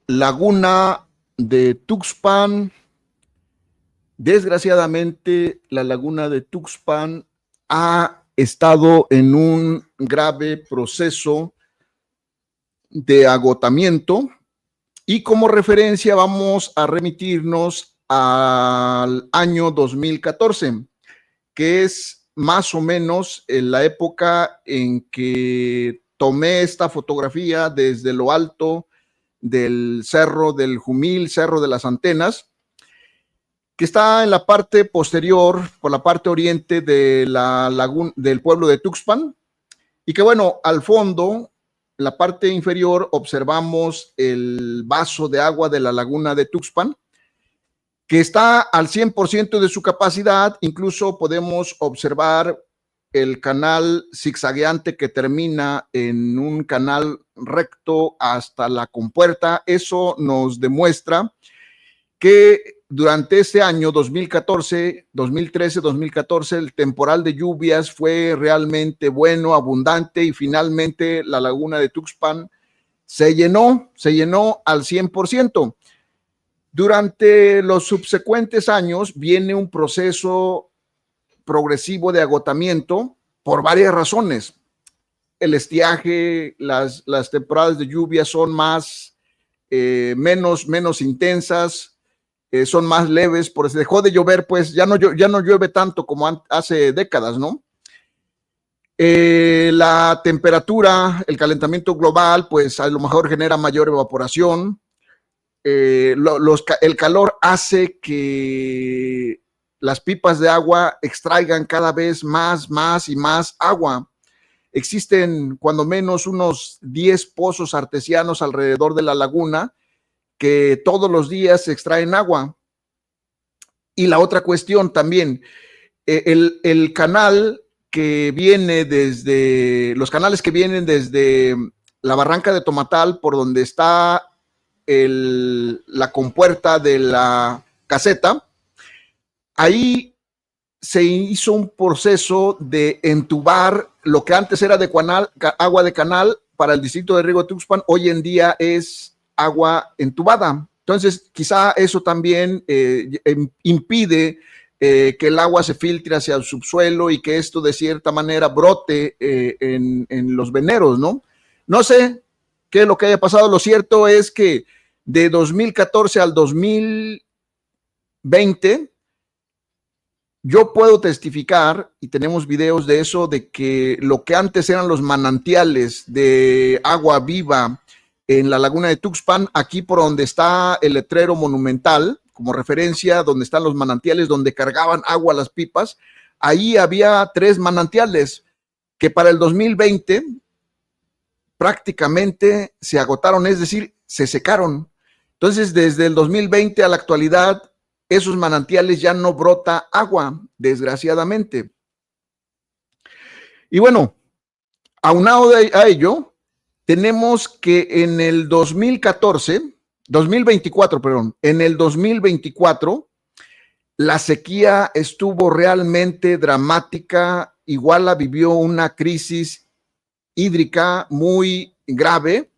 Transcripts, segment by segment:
Laguna de Tuxpan. Desgraciadamente, la laguna de Tuxpan ha estado en un grave proceso de agotamiento y como referencia vamos a remitirnos al año 2014, que es más o menos en la época en que tomé esta fotografía desde lo alto del Cerro del Jumil, Cerro de las Antenas, que está en la parte posterior, por la parte oriente de la laguna, del pueblo de Tuxpan, y que bueno, al fondo, en la parte inferior, observamos el vaso de agua de la laguna de Tuxpan, que está al 100% de su capacidad. Incluso podemos observar el canal zigzagueante que termina en un canal recto hasta la compuerta. Eso nos demuestra que durante ese año 2014, 2013, 2014, el temporal de lluvias fue realmente bueno, abundante, y finalmente la laguna de Tuxpan se llenó al 100%. Durante los subsecuentes años viene un proceso progresivo de agotamiento por varias razones. El estiaje, las temporadas de lluvia son menos intensas, son más leves, por eso dejó de llover, pues ya no llueve tanto como hace décadas, ¿no? La temperatura, el calentamiento global, pues a lo mejor genera mayor evaporación. El calor hace que las pipas de agua extraigan cada vez más y más agua. Existen cuando menos unos 10 pozos artesianos alrededor de la laguna que todos los días se extraen agua. Y la otra cuestión también, el canal que viene desde, los canales que vienen desde la barranca de Tomatal, por donde está la compuerta de la caseta, ahí se hizo un proceso de entubar lo que antes era de canal, agua de canal para el distrito de riego de Tuxpan, hoy en día es agua entubada. Entonces, quizá eso también impide que el agua se filtre hacia el subsuelo y que esto de cierta manera brote en los veneros, ¿no? No sé qué es lo que haya pasado. Lo cierto es que de 2014 al 2020, yo puedo testificar, y tenemos videos de eso, de que lo que antes eran los manantiales de agua viva en la laguna de Tuxpan, aquí por donde está el letrero monumental, como referencia, donde están los manantiales, donde cargaban agua las pipas, ahí había 3 manantiales que para el 2020 prácticamente se agotaron, es decir, se secaron. Entonces, desde el 2020 a la actualidad, esos manantiales ya no brota agua, desgraciadamente. Y bueno, aunado a ello, tenemos que en el 2024, en el 2024, la sequía estuvo realmente dramática. Iguala vivió una crisis hídrica muy grave.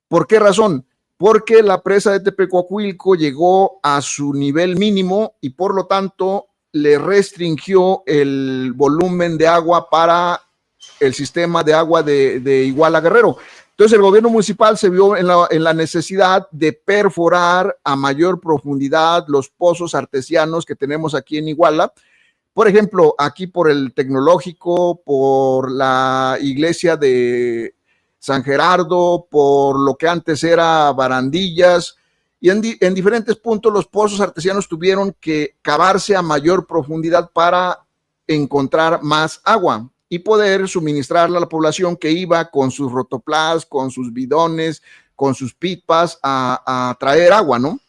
¿Por qué razón? Porque la presa de Tepecuacuilco llegó a su nivel mínimo y por lo tanto le restringió el volumen de agua para el sistema de agua de Iguala Guerrero. Entonces el gobierno municipal se vio en la necesidad de perforar a mayor profundidad los pozos artesianos que tenemos aquí en Iguala. Por ejemplo, aquí por el Tecnológico, por la iglesia de San Gerardo, por lo que antes era Barandillas, y en diferentes puntos los pozos artesianos tuvieron que cavarse a mayor profundidad para encontrar más agua y poder suministrarla a la población que iba con sus rotoplas, con sus bidones, con sus pipas a traer agua, ¿no?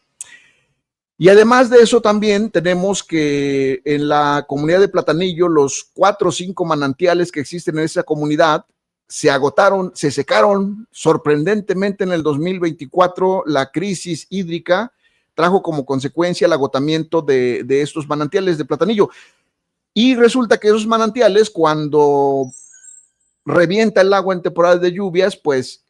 Y además de eso también tenemos que en la comunidad de Platanillo, los 4 o 5 manantiales que existen en esa comunidad se agotaron, se secaron. Sorprendentemente en el 2024 la crisis hídrica trajo como consecuencia el agotamiento de estos manantiales de Platanillo. Y resulta que esos manantiales, cuando revienta el agua en temporadas de lluvias, pues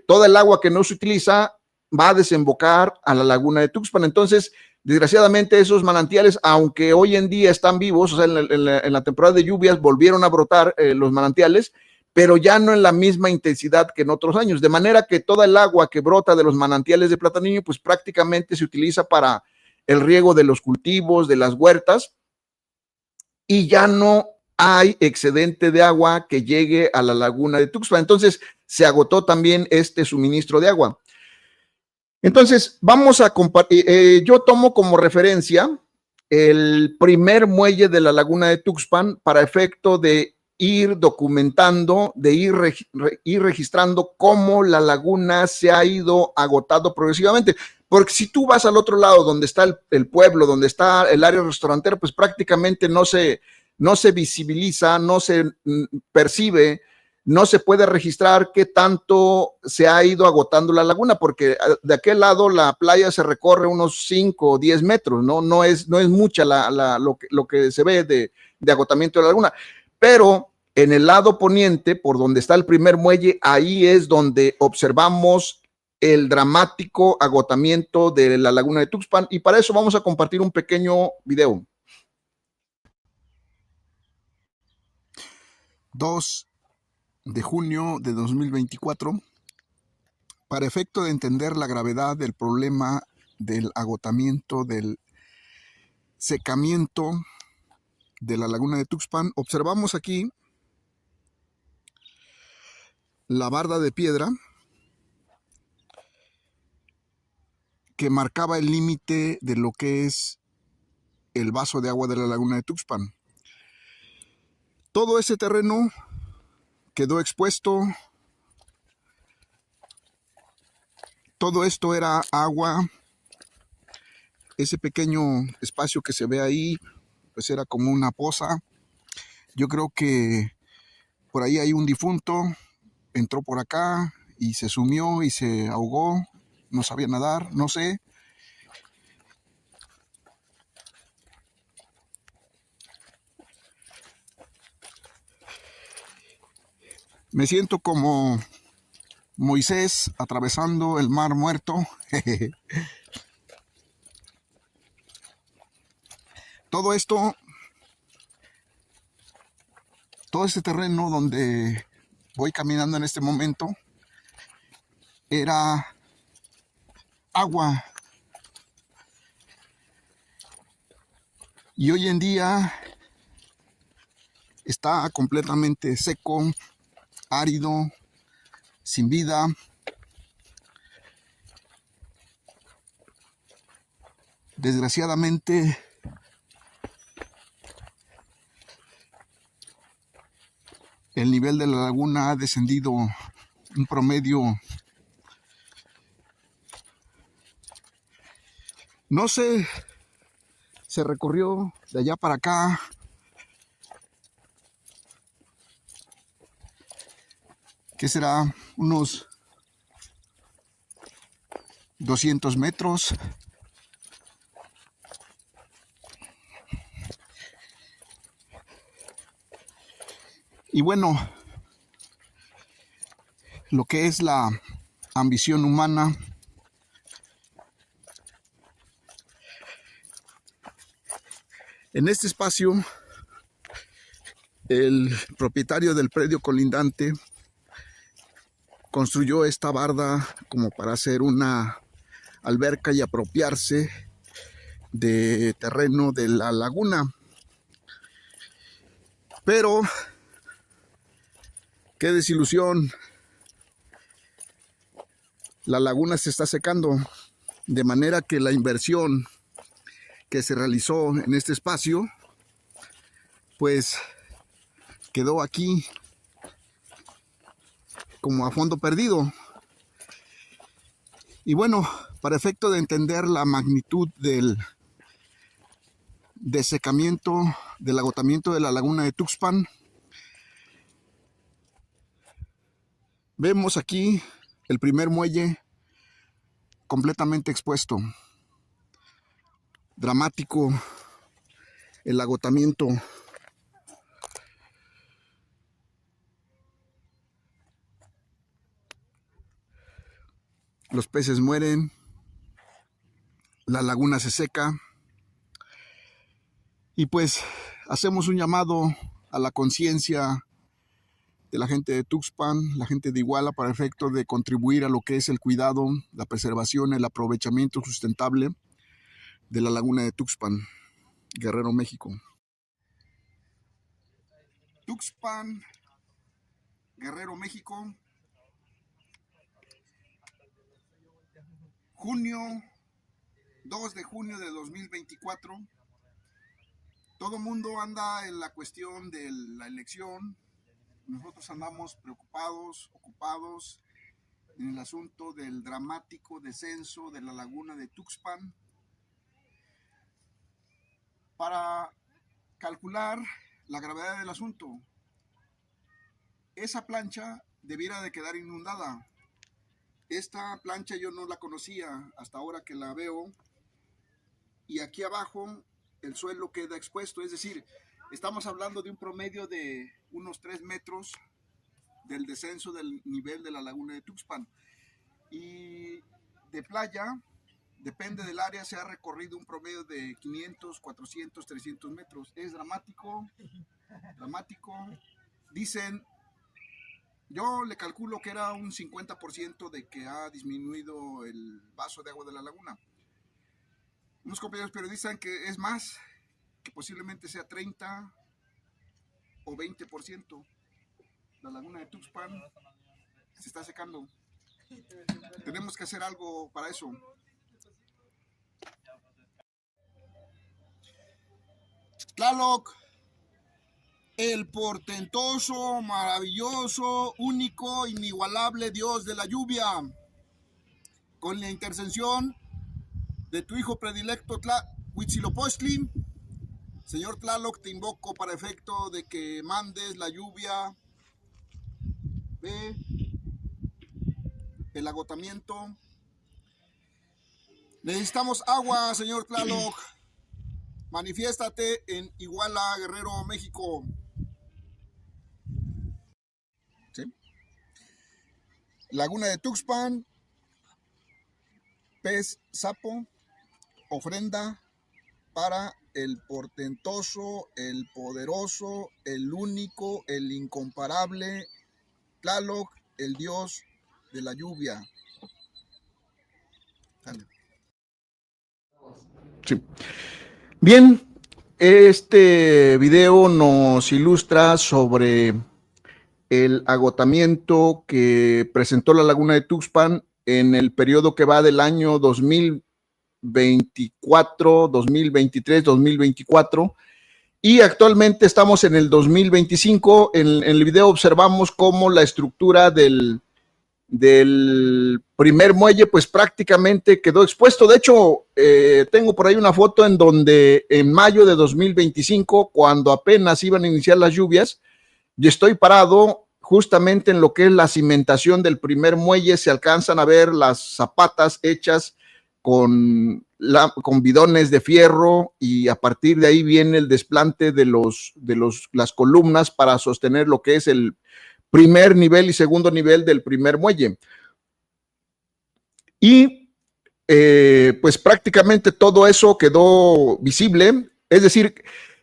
toda el agua que no se utiliza va a desembocar a la laguna de Tuxpan. Entonces, desgraciadamente, esos manantiales, aunque hoy en día están vivos, o sea, en la temporada de lluvias volvieron a brotar los manantiales, pero ya no en la misma intensidad que en otros años, de manera que toda el agua que brota de los manantiales de Platanillo, pues prácticamente se utiliza para el riego de los cultivos, de las huertas, y ya no hay excedente de agua que llegue a la laguna de Tuxpan. Entonces, se agotó también este suministro de agua. Entonces, vamos a compartir, yo tomo como referencia el primer muelle de la laguna de Tuxpan para efecto de ir documentando, de ir registrando cómo la laguna se ha ido agotando progresivamente. Porque si tú vas al otro lado, donde está el pueblo, donde está el área restaurantera, pues prácticamente no se visibiliza, no se percibe, no se puede registrar qué tanto se ha ido agotando la laguna, porque de aquel lado la playa se recorre unos 5 o 10 metros, ¿no? No es mucha lo que se ve de agotamiento de la laguna, pero en el lado poniente, por donde está el primer muelle, ahí es donde observamos el dramático agotamiento de la laguna de Tuxpan, y para eso vamos a compartir un pequeño video. 2 de junio de 2024, para efecto de entender la gravedad del problema del agotamiento, del secamiento de la laguna de Tuxpan, observamos aquí la barda de piedra que marcaba el límite de lo que es el vaso de agua de la laguna de Tuxpan. Todo ese terreno quedó expuesto. Todo esto era agua. Ese pequeño espacio que se ve ahí, pues era como una poza. Yo creo que por ahí hay un difunto, entró por acá y se sumió y se ahogó, no sabía nadar, no sé. Me siento como Moisés atravesando el mar muerto. Todo esto, todo este terreno donde voy caminando en este momento, era agua. Y hoy en día está completamente seco, árido, sin vida. Desgraciadamente, el nivel de la laguna ha descendido un promedio, no sé, se recorrió de allá para acá. ¿Qué será? Unos 200 metros. Y bueno, lo que es la ambición humana, en este espacio, el propietario del predio colindante construyó esta barda como para hacer una alberca y apropiarse de terreno de la laguna. Pero qué desilusión, la laguna se está secando, de manera que la inversión que se realizó en este espacio pues quedó aquí como a fondo perdido. Y bueno, para efecto de entender la magnitud del desecamiento, del agotamiento de la laguna de Tuxpan, vemos aquí el primer muelle completamente expuesto. Dramático el agotamiento. los peces mueren, la laguna se seca y pues hacemos un llamado a la conciencia de la gente de Tuxpan, la gente de Iguala, para efecto de contribuir a lo que es el cuidado, la preservación, el aprovechamiento sustentable de la laguna de Tuxpan, Guerrero, México. Tuxpan, Guerrero, México, junio, 2 de junio de 2024. Todo mundo anda en la cuestión de la elección. Nosotros andamos preocupados, ocupados en el asunto del dramático descenso de la laguna de Tuxpan para calcular la gravedad del asunto. Esa plancha debiera de quedar inundada. Esta plancha yo no la conocía hasta ahora que la veo, y aquí abajo el suelo queda expuesto, es decir, estamos hablando de un promedio de unos 3 metros del descenso del nivel de la laguna de Tuxpan. Y de playa, depende del área, se ha recorrido un promedio de 500, 400, 300 metros. Es dramático, dramático. Dicen, yo le calculo que era un 50% de que ha disminuido el vaso de agua de la laguna. Unos compañeros periodistas dicen que es más, que posiblemente sea 30 o 20%. La laguna de Tuxpan se está secando. Tenemos que hacer algo para eso. Tlaloc, el portentoso, maravilloso, único, inigualable Dios de la lluvia, con la intercesión de tu hijo predilecto Huitzilopochtli, Señor Tlaloc, te invoco para efecto de que mandes la lluvia. Ve el agotamiento. Necesitamos agua, Señor Tlaloc. Manifiéstate en Iguala, Guerrero, México. ¿Sí? Laguna de Tuxpan, pez sapo, ofrenda para el portentoso, el poderoso, el único, el incomparable Tlaloc, el Dios de la lluvia. Dale. Sí. Bien, este video nos ilustra sobre el agotamiento que presentó la laguna de Tuxpan en el periodo que va del año 2024, 2023, 2024, y actualmente estamos en el 2025. En el video observamos cómo la estructura del primer muelle pues prácticamente quedó expuesto. De hecho, tengo por ahí una foto en donde en mayo de 2025, cuando apenas iban a iniciar las lluvias, yo estoy parado justamente en lo que es la cimentación del primer muelle. Se alcanzan a ver las zapatas hechas con bidones de fierro, y a partir de ahí viene el desplante de las columnas para sostener lo que es el primer nivel y segundo nivel del primer muelle. Y pues prácticamente todo eso quedó visible. Es decir,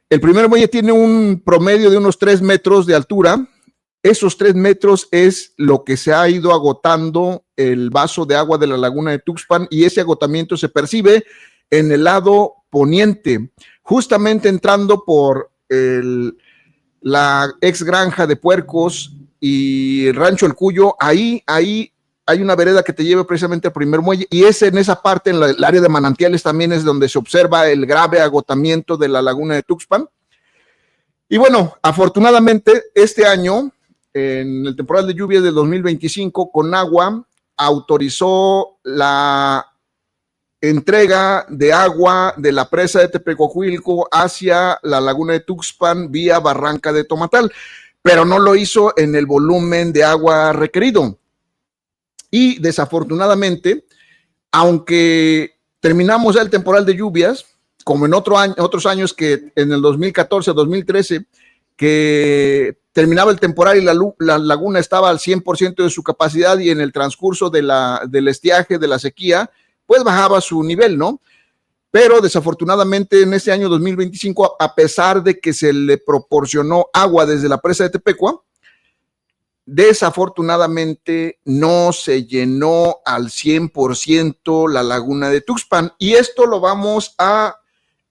el primer muelle tiene un promedio de unos 3 metros de altura. Esos 3 metros es lo que se ha ido agotando el vaso de agua de la laguna de Tuxpan, y ese agotamiento se percibe en el lado poniente, justamente entrando por la ex granja de puercos y Rancho El Cuyo. Ahí hay una vereda que te lleva precisamente al primer muelle, y en esa parte, en el área de manantiales, también es donde se observa el grave agotamiento de la laguna de Tuxpan. Y bueno, afortunadamente este año, en el temporal de lluvias del 2025, Conagua autorizó la entrega de agua de la presa de Tepecoahuilco hacia la laguna de Tuxpan vía Barranca de Tomatal, pero no lo hizo en el volumen de agua requerido. Y desafortunadamente, aunque terminamos ya el temporal de lluvias, como en otros años, que en el 2014, 2013, que terminaba el temporal y la laguna estaba al 100% de su capacidad, y en el transcurso del estiaje, de la sequía, pues bajaba su nivel, ¿no? Pero desafortunadamente en este año 2025, a pesar de que se le proporcionó agua desde la presa de Tepecua, desafortunadamente no se llenó al 100% la laguna de Tuxpan, y esto lo vamos a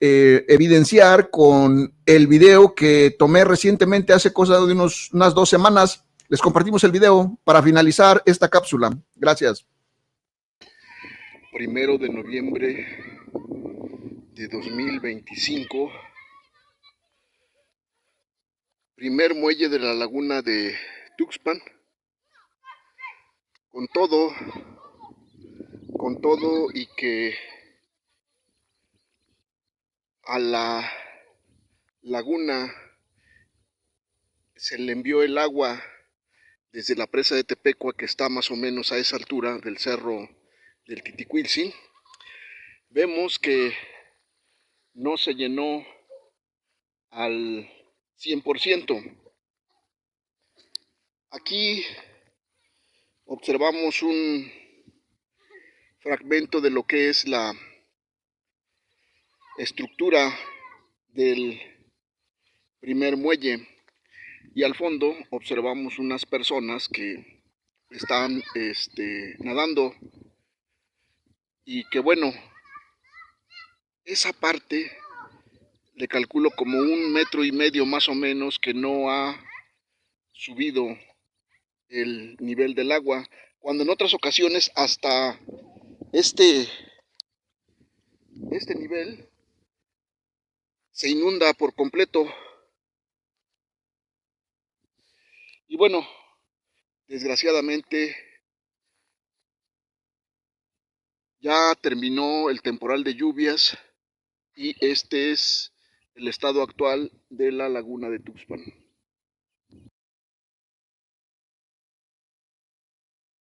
evidenciar con el video que tomé recientemente, hace cosa de unas 2 semanas. Les compartimos el video para finalizar esta cápsula. Gracias. 1 de noviembre de 2025, primer muelle de la laguna de Tuxpan, con todo y que a la laguna se le envió el agua desde la presa de Tepecua, que está más o menos a esa altura del cerro del Titicuilzin. Vemos que no se llenó al 100%. Aquí observamos un fragmento de lo que es la estructura del primer muelle, y al fondo observamos unas personas que están nadando, y que bueno, esa parte le calculo como 1,5 metros más o menos que no ha subido el nivel del agua, cuando en otras ocasiones hasta este nivel se inunda por completo. Y bueno, desgraciadamente ya terminó el temporal de lluvias, y este es el estado actual de la laguna de Tuxpan.